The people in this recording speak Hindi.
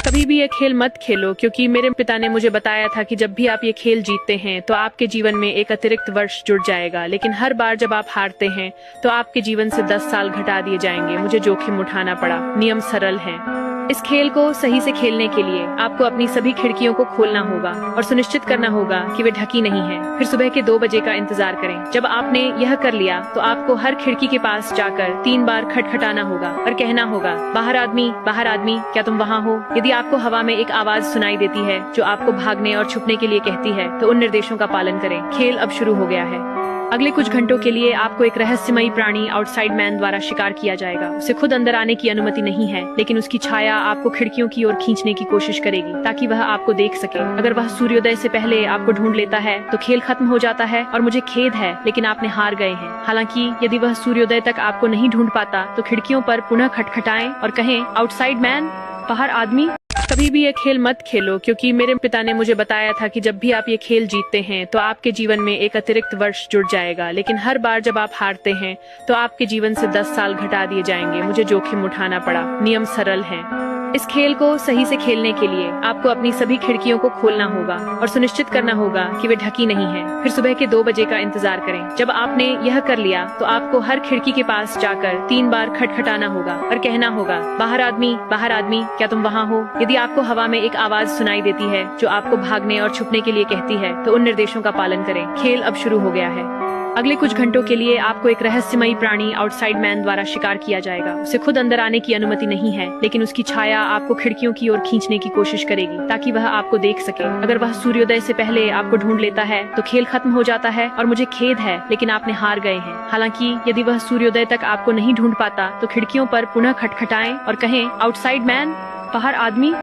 कभी भी ये खेल मत खेलो, क्योंकि मेरे पिता ने मुझे बताया था कि जब भी आप ये खेल जीतते हैं तो आपके जीवन में एक अतिरिक्त वर्ष जुड़ जाएगा, लेकिन हर बार जब आप हारते हैं तो आपके जीवन से 10 साल घटा दिए जाएंगे। मुझे जोखिम उठाना पड़ा। नियम सरल है। इस खेल को सही से खेलने के लिए आपको अपनी सभी खिड़कियों को खोलना होगा और सुनिश्चित करना होगा कि वे ढकी नहीं है। फिर सुबह के 2 बजे का इंतजार करें। जब आपने यह कर लिया तो आपको हर खिड़की के पास जाकर 3 बार खटखटाना होगा और कहना होगा, बाहर आदमी, क्या तुम वहाँ हो? यदि आपको हवा में एक आवाज सुनाई देती है जो आपको भागने और छुपने के लिए कहती है, तो उन निर्देशों का पालन करें। खेल अब शुरू हो गया है। अगले कुछ घंटों के लिए आपको एक रहस्यमयी प्राणी आउटसाइड मैन द्वारा शिकार किया जाएगा। उसे खुद अंदर आने की अनुमति नहीं है, लेकिन उसकी छाया आपको खिड़कियों की ओर खींचने की कोशिश करेगी ताकि वह आपको देख सके। अगर वह सूर्योदय से पहले आपको ढूंढ लेता है तो खेल खत्म हो जाता है और मुझे खेद है, लेकिन आपने हार गए हैं। हालांकि यदि वह सूर्योदय तक आपको नहीं ढूंढ पाता तो खिड़कियों पर पुनः खटखटाएं और कहें, आउटसाइड मैन, बाहर आदमी। कभी भी ये खेल मत खेलो, क्योंकि मेरे पिता ने मुझे बताया था कि जब भी आप ये खेल जीतते हैं तो आपके जीवन में एक अतिरिक्त वर्ष जुड़ जाएगा, लेकिन हर बार जब आप हारते हैं तो आपके जीवन से 10 साल घटा दिए जाएंगे। मुझे जोखिम उठाना पड़ा। नियम सरल है। इस खेल को सही से खेलने के लिए आपको अपनी सभी खिड़कियों को खोलना होगा और सुनिश्चित करना होगा कि वे ढकी नहीं है। फिर सुबह के 2 बजे का इंतजार करें। जब आपने यह कर लिया तो आपको हर खिड़की के पास जाकर 3 बार खटखटाना होगा और कहना होगा, बाहर आदमी, क्या तुम वहाँ हो? यदि आपको हवा में एक आवाज सुनाई देती है जो आपको भागने और छुपने के लिए कहती है, तो उन निर्देशों का पालन करें। खेल अब शुरू हो गया है। अगले कुछ घंटों के लिए आपको एक रहस्यमयी प्राणी आउटसाइड मैन द्वारा शिकार किया जाएगा। उसे खुद अंदर आने की अनुमति नहीं है, लेकिन उसकी छाया आपको खिड़कियों की ओर खींचने की कोशिश करेगी ताकि वह आपको देख सके। अगर वह सूर्योदय से पहले आपको ढूंढ लेता है तो खेल खत्म हो जाता है और मुझे खेद है, लेकिन आपने हार गए हैं। हालांकि यदि वह सूर्योदय तक आपको नहीं ढूंढ पाता तो खिड़कियों पर पुनः खटखटाएं और कहें, आउटसाइड मैन, बाहर आदमी।